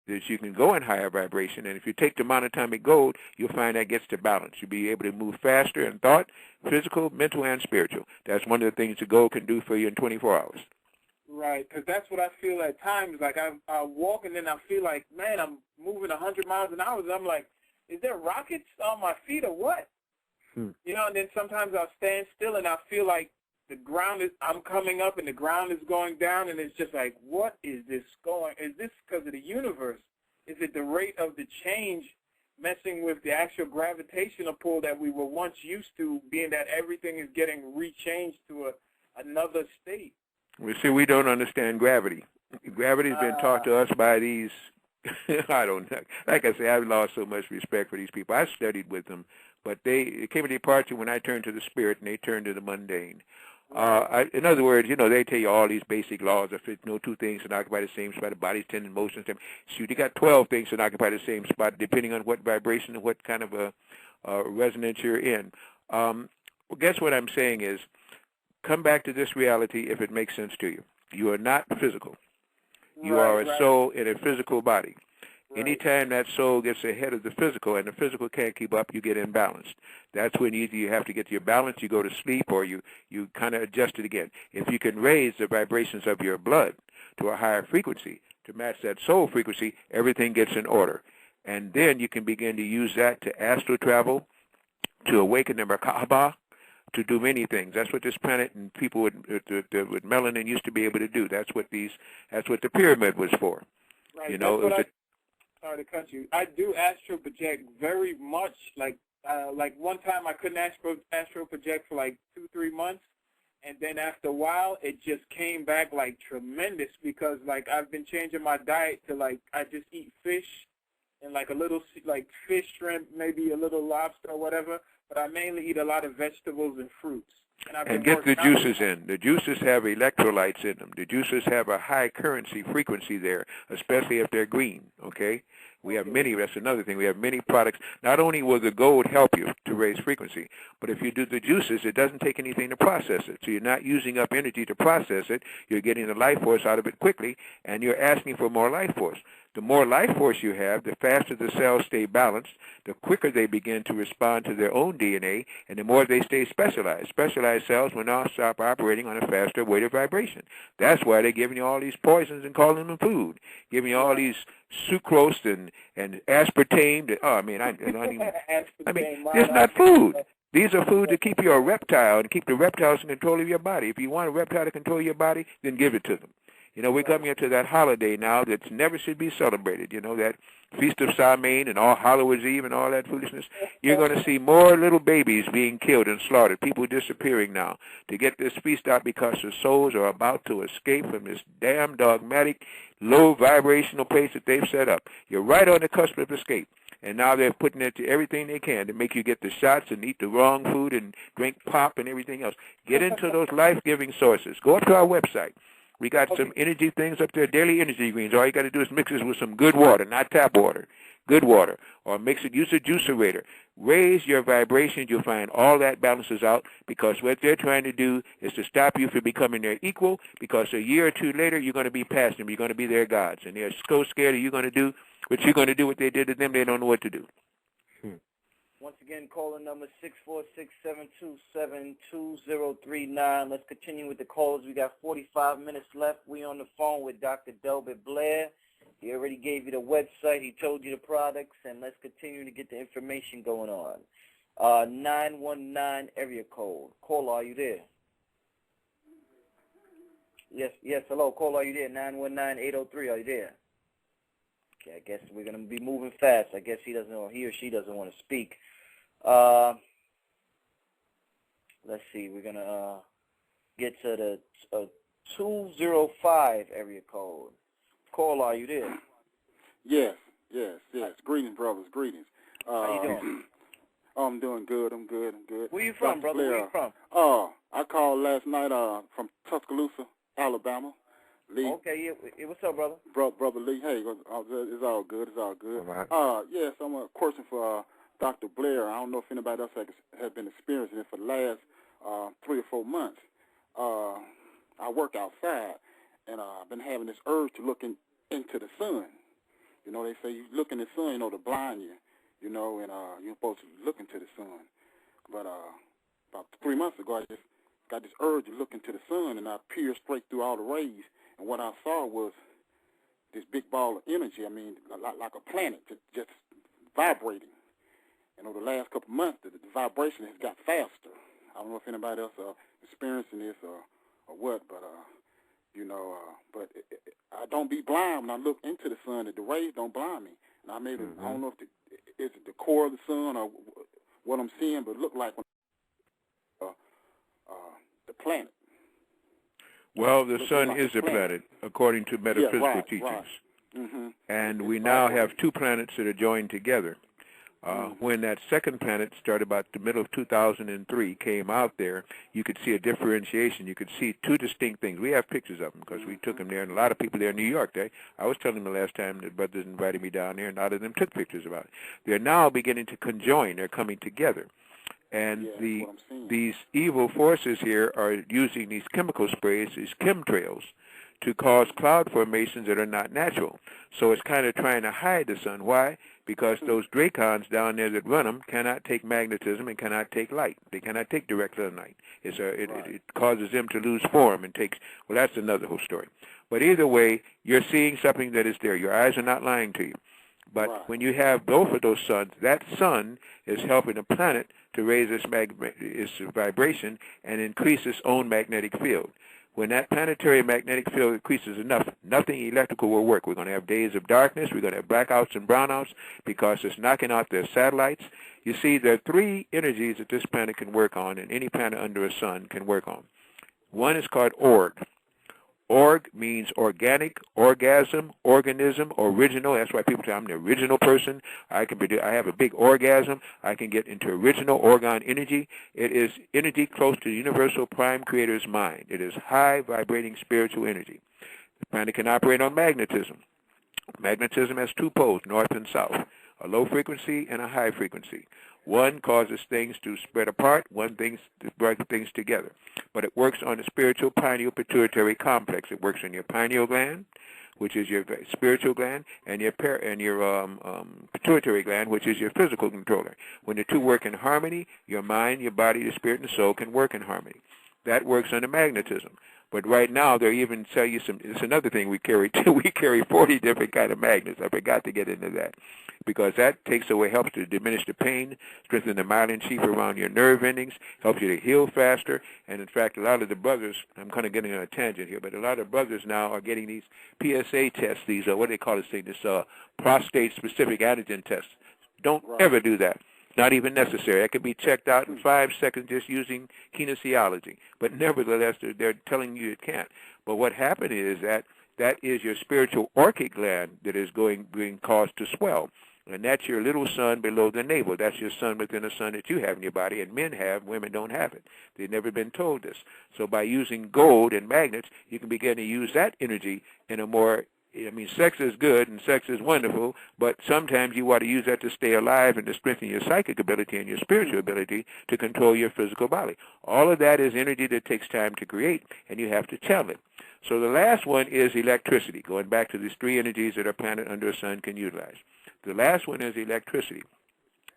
that you can go in higher vibration. And if you take the monatomic gold, you'll find that gets to balance. You'll be able to move faster in thought, physical, mental, and spiritual. That's one of the things the gold can do for you in 24 hours. Right, because that's what I feel at times. Like I walk and then I feel like, man, I'm moving 100 miles an hour. And I'm like, is there rockets on my feet or what? You know, and then sometimes I'll stand still and I feel like the ground is, I'm coming up and the ground is going down, and it's just like, what is this going? Is this because of the universe? Is it the rate of the change messing with the actual gravitational pull that we were once used to, being that everything is getting rechanged to another state? We see, we don't understand gravity. Gravity's been taught to us by these, I don't know. Like I say, I've lost so much respect for these people. I studied with them, but it came a departure when I turned to the spirit and they turned to the mundane. In other words, you know, they tell you all these basic laws of two things can occupy the same spot, the body's 10 in motion. Shoot, you got 12 things can occupy the same spot, depending on what vibration and what kind of a resonance you're in. Well, guess what I'm saying is, come back to this reality if it makes sense to you. You are not physical. You are a soul in a physical body. Anytime that soul gets ahead of the physical and the physical can't keep up, you get imbalanced. That's when either you have to get your balance, you go to sleep, or you kind of adjust it again. If you can raise the vibrations of your blood to a higher frequency to match that soul frequency, everything gets in order. And then you can begin to use that to astral travel, to awaken the Merkaba, to do many things. That's what this planet and people with melanin used to be able to do. That's what the pyramid was for. Right. You know, sorry to cut you. I do astral project very much. Like one time I couldn't astral project for like 2-3 months, and then after a while it just came back like tremendous, because like I've been changing my diet to like I just eat fish and like a little like fish, shrimp, maybe a little lobster or whatever. But I mainly eat a lot of vegetables and fruits. And get the juices in. The juices have electrolytes in them. The juices have a high currency frequency there, especially if they're green, okay? We have many, that's another thing. We have many products. Not only will the gold help you to raise frequency, but if you do the juices, it doesn't take anything to process it. So you're not using up energy to process it. You're getting the life force out of it quickly, and you're asking for more life force. The more life force you have, the faster the cells stay balanced, the quicker they begin to respond to their own DNA, and the more they stay specialized. Specialized cells will now stop operating on a faster weighted vibration. That's why they're giving you all these poisons and calling them food, giving you all these sucrose and aspartame. It's not food. These are food to keep you a reptile and keep the reptiles in control of your body. If you want a reptile to control your body, then give it to them. You know, we're coming into that holiday now that never should be celebrated. You know, that Feast of Samhain and all Hallows Eve and all that foolishness. You're going to see more little babies being killed and slaughtered, people disappearing now to get this feast out because their souls are about to escape from this damn dogmatic, low vibrational place that they've set up. You're right on the cusp of escape. And now they're putting it to everything they can to make you get the shots and eat the wrong food and drink pop and everything else. Get into those life-giving sources. Go up to our website. We got some energy things up there, daily energy greens. All you got to do is mix it with some good water, not tap water, good water, or mix it, use a juicerator. Raise your vibrations. You'll find all that balances out, because what they're trying to do is to stop you from becoming their equal, because a year or two later you're going to be past them. You're going to be their gods, and they're so scared of you going to do what you're going to do what they did to them. They don't know what to do. Once again, caller number 646-727-2039. Let's continue with the calls. We got 45 minutes left. We on the phone with Dr. Delbert Blair. He already gave you the website. He told you the products, and let's continue to get the information going on. 919 area code. Caller, are you there? Yes, hello. Caller, are you there? 919-803. Are you there? Okay, I guess we're going to be moving fast. I guess he or she doesn't want to speak. Let's see. We're going to get to the 205 area code. Caller, are you there? Yes. Greetings, brothers. Greetings. How you doing? I'm doing good. I'm good. Where you from, brother? Blair, Where you from? I called last night from Tuscaloosa, Alabama. Lee. Okay, yeah. What's up, brother? Brother Lee, hey, it's all good. All right. Yes, I'm a question for Dr. Blair. I don't know if anybody else has been experiencing it for the last 3 or 4 months. I work outside, and I've been having this urge to look into the sun. You know, they say you look in the sun, you know, to blind you, you know, and you're supposed to look into the sun. But about 3 months ago, I just got this urge to look into the sun, and I peered straight through all the rays, and what I saw was this big ball of energy. I mean, like a planet, just vibrating. You know, the last couple of months, the vibration has got faster. I don't know if anybody else experiencing this or what, but you know, but I don't be blind when I look into the sun. The rays don't blind me, and I maybe I don't know if it's the core of the sun or what I'm seeing, but it looked like when, the planet. Well, the sun is a planet, according to metaphysical teachings. Right. Mm-hmm. And we now have two planets that are joined together. When that second planet started about the middle of 2003, came out there, you could see a differentiation. You could see two distinct things. We have pictures of them because we took them there, and a lot of people there in New York. I was telling them the last time that brothers invited me down there, and a lot of them took pictures about it. They're now beginning to conjoin. They're coming together. And these evil forces here are using these chemical sprays, these chemtrails, to cause cloud formations that are not natural. So it's kind of trying to hide the sun. Why? Because those dracons down there that run them cannot take magnetism and cannot take light. They cannot take direct sunlight. It causes them to lose form and takes, well, that's another whole story. But either way, you're seeing something that is there. Your eyes are not lying to you. But when you have both of those suns, that sun is helping the planet to raise its vibration and increase its own magnetic field. When that planetary magnetic field increases enough, nothing electrical will work. We're going to have days of darkness. We're going to have blackouts and brownouts because it's knocking out their satellites. You see, there are three energies that this planet can work on, and any planet under a sun can work on. One is called org. Org means organic, orgasm, organism, original. That's why people say I'm the original person. I have a big orgasm. I can get into original orgon energy. It is energy close to the universal prime creator's mind. It is high vibrating spiritual energy. The planet can operate on magnetism. Magnetism has two poles, north and south, a low frequency and a high frequency. One causes things to spread apart, one things to bring things together. But it works on the spiritual pineal pituitary complex. It works on your pineal gland, which is your spiritual gland, and your pituitary gland, which is your physical controller. When the two work in harmony, your mind, your body, the spirit, and soul can work in harmony. That works under magnetism. But right now, they even tell you it's another thing we carry too. We carry 40 different kind of magnets. I forgot to get into that. Because that helps to diminish the pain, strengthen the myelin sheath around your nerve endings, helps you to heal faster. And in fact, a lot of the brothers, I'm kind of getting on a tangent here, but a lot of brothers now are getting these PSA tests, these, what do they call this thing, this prostate-specific antigen tests. Don't ever do that. Not even necessary. That can be checked out in 5 seconds just using kinesiology. But nevertheless, they're telling you it can't. But what happened is that is your spiritual orchic gland that is being caused to swell. And that's your little sun below the navel. That's your sun within a sun that you have in your body, and men have, women don't have it. They've never been told this. So by using gold and magnets, you can begin to use that energy in a more, sex is good and sex is wonderful, but sometimes you want to use that to stay alive and to strengthen your psychic ability and your spiritual ability to control your physical body. All of that is energy that takes time to create, and you have to channel it. So the last one is electricity, going back to these three energies that a planet under a sun can utilize. The last one is electricity.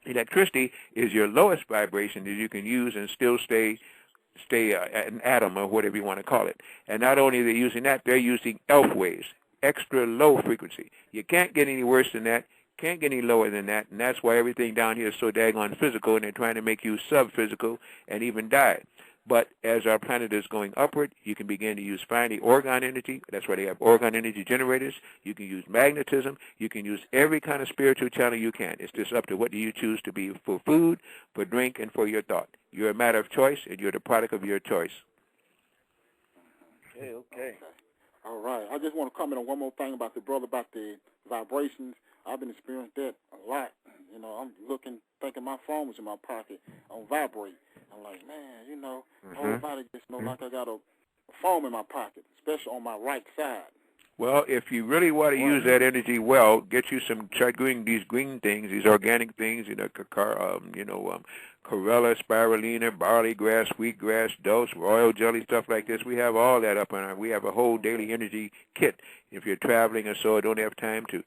Electricity is your lowest vibration that you can use and still stay an atom or whatever you want to call it. And not only are they using that, they're using ELF waves, extra low frequency. You can't get any worse than that, can't get any lower than that, and that's why everything down here is so daggone physical, and they're trying to make you sub-physical and even die. But as our planet is going upward, you can begin to use finely orgon energy. That's why they have orgon energy generators. You can use magnetism. You can use every kind of spiritual channel you can. It's just up to what do you choose to be for food, for drink, and for your thought. You're a matter of choice, and you're the product of your choice. Okay. All right. I just want to comment on one more thing about the vibrations. I've been experiencing that a lot. I'm thinking my phone was in my pocket on vibrate. I'm like, man, whole body just like I got a foam in my pocket, especially on my right side. Well, if you really want to use that energy well, get you try doing these green things, these organic things, chlorella, spirulina, barley grass, wheatgrass, dose, royal jelly, stuff like this. We have all that up on we have a whole daily energy kit. If you're traveling or so, don't have time to